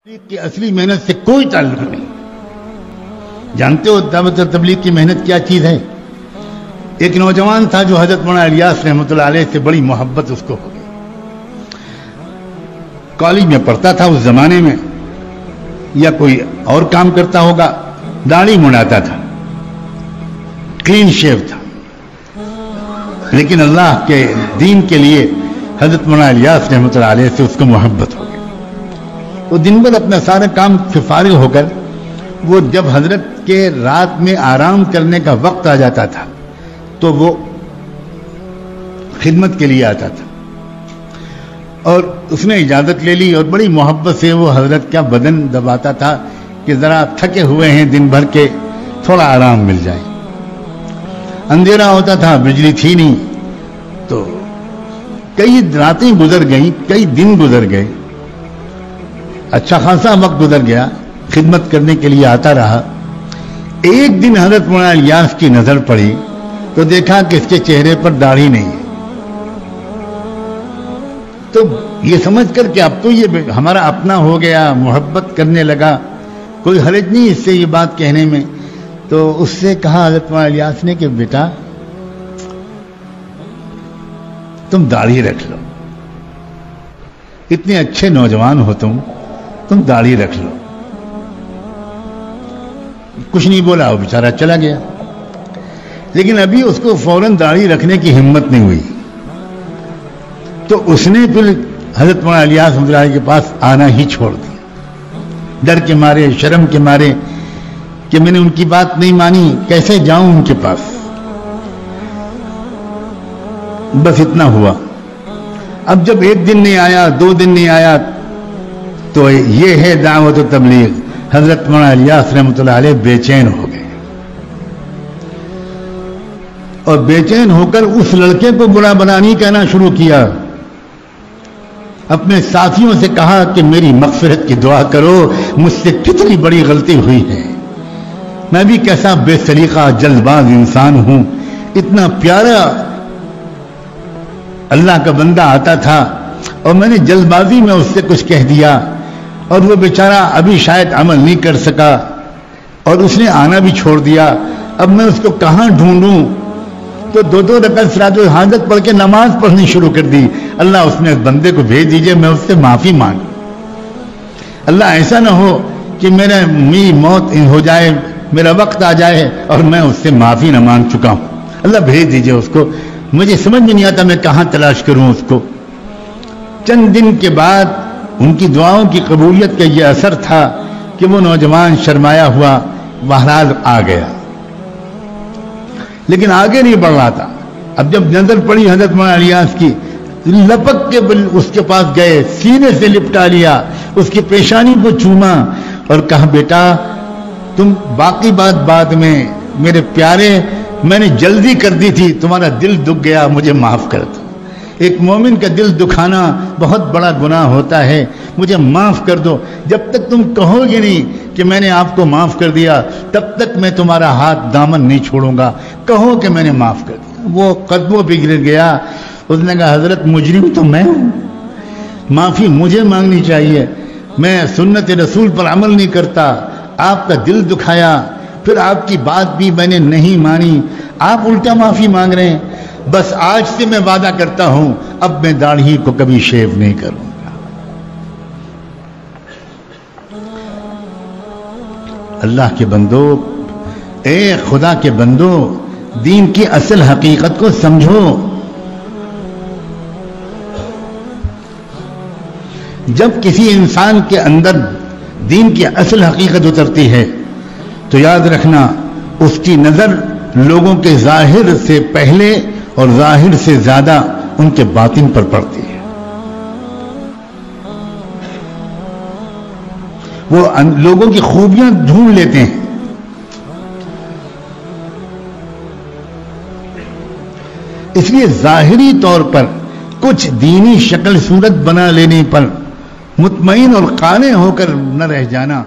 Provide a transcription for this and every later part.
کی اصلی محنت سے کوئی تعلق نہیں. جانتے ہو دعوت اور تبلیغ کی محنت کیا چیز ہے؟ ایک نوجوان تھا جو حضرت مولانا الیاس رحمۃ اللہ علیہ سے بڑی محبت اس کو ہو گئی. کالج میں پڑھتا تھا اس زمانے میں، یا کوئی اور کام کرتا ہوگا، داڑھی منڈاتا تھا، کلین شیو تھا، لیکن اللہ کے دین کے لیے حضرت مولانا الیاس رحمۃ اللہ علیہ سے اس کو محبت ہو گئی. وہ دن بھر اپنا سارا کام سے فارغ ہو کر وہ جب حضرت کے رات میں آرام کرنے کا وقت آ جاتا تھا تو وہ خدمت کے لیے آتا تھا، اور اس نے اجازت لے لی اور بڑی محبت سے وہ حضرت کا بدن دباتا تھا کہ ذرا تھکے ہوئے ہیں دن بھر کے، تھوڑا آرام مل جائے. اندھیرا ہوتا تھا، بجلی تھی نہیں، تو کئی راتیں گزر گئیں، کئی دن گزر گئے، اچھا خاصا وقت گزر گیا، خدمت کرنے کے لیے آتا رہا. ایک دن حضرت مولانا الیاس کی نظر پڑی تو دیکھا کہ اس کے چہرے پر داڑھی نہیں ہے. تو یہ سمجھ کر کہ اب تو یہ ہمارا اپنا ہو گیا، محبت کرنے لگا، کوئی حرج نہیں اس سے یہ بات کہنے میں. تو اس سے کہا حضرت مولانا الیاس نے کہ بیٹا تم داڑھی رکھ لو، اتنے اچھے نوجوان ہو تم داڑھی رکھ لو. کچھ نہیں بولا، وہ بیچارہ چلا گیا. لیکن ابھی اس کو فوراً داڑھی رکھنے کی ہمت نہیں ہوئی، تو اس نے پھر حضرت مولانا الیاس رحمۃ اللہ علیہ کے پاس آنا ہی چھوڑ دیا، ڈر کے مارے، شرم کے مارے کہ میں نے ان کی بات نہیں مانی، کیسے جاؤں ان کے پاس. بس اتنا ہوا. اب جب ایک دن نہیں آیا، دو دن نہیں آیا، تو یہ ہے دعوت و تبلیغ. حضرت مولانا الیاس رحمۃ اللہ علیہ بے چین ہو گئے، اور بے چین ہو کر اس لڑکے کو برا بلا نہیں کہنا شروع کیا. اپنے ساتھیوں سے کہا کہ میری مغفرت کی دعا کرو، مجھ سے کتنی بڑی غلطی ہوئی ہے، میں بھی کیسا بے سلیقہ جلد باز انسان ہوں. اتنا پیارا اللہ کا بندہ آتا تھا اور میں نے جلد بازی میں اس سے کچھ کہہ دیا، اور وہ بیچارہ ابھی شاید عمل نہیں کر سکا اور اس نے آنا بھی چھوڑ دیا. اب میں اس کو کہاں ڈھونڈوں؟ تو دو رکعت صلاۃ الحاجت پڑھ کے نماز پڑھنی شروع کر دی. اللہ اس نے اس بندے کو بھیج دیجئے، میں اس سے معافی مانگ. اللہ ایسا نہ ہو کہ میری موت ہو جائے، میرا وقت آ جائے اور میں اس سے معافی نہ مانگ چکا ہوں. اللہ بھیج دیجئے اس کو. مجھے سمجھ میں نہیں آتا میں کہاں تلاش کروں اس کو. چند دن کے بعد ان کی دعاؤں کی قبولیت کا یہ اثر تھا کہ وہ نوجوان شرمایا ہوا بہرحال آ گیا، لیکن آگے نہیں بڑھ رہا تھا. اب جب نظر پڑی حضرت مولانا الیاس کی، لپک کے اس کے پاس گئے، سینے سے لپٹا لیا، اس کی پیشانی کو چوما اور کہا بیٹا تم باقی بات بعد میں، میرے پیارے میں نے جلدی کر دی تھی، تمہارا دل دکھ گیا، مجھے معاف کر دو. ایک مومن کا دل دکھانا بہت بڑا گناہ ہوتا ہے، مجھے معاف کر دو. جب تک تم کہو گے نہیں کہ میں نے آپ کو معاف کر دیا، تب تک میں تمہارا ہاتھ دامن نہیں چھوڑوں گا. کہو کہ میں نے معاف کر دیا. وہ قدموں پہ گر گیا. اس نے کہا حضرت مجرم تو میں ہوں، معافی مجھے مانگنی چاہیے، میں سنت رسول پر عمل نہیں کرتا، آپ کا دل دکھایا، پھر آپ کی بات بھی میں نے نہیں مانی، آپ الٹا معافی مانگ رہے ہیں. بس آج سے میں وعدہ کرتا ہوں اب میں داڑھی کو کبھی شیو نہیں کروں گا. اللہ کے بندو، اے خدا کے بندو، دین کی اصل حقیقت کو سمجھو. جب کسی انسان کے اندر دین کی اصل حقیقت اترتی ہے تو یاد رکھنا اس کی نظر لوگوں کے ظاہر سے پہلے اور ظاہر سے زیادہ ان کے باطن پر پڑتی ہے. وہ لوگوں کی خوبیاں ڈھونڈ لیتے ہیں. اس لیے ظاہری طور پر کچھ دینی شکل صورت بنا لینے پر مطمئن اور قانع ہو کر نہ رہ جانا،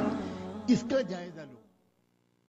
اس کا جائزہ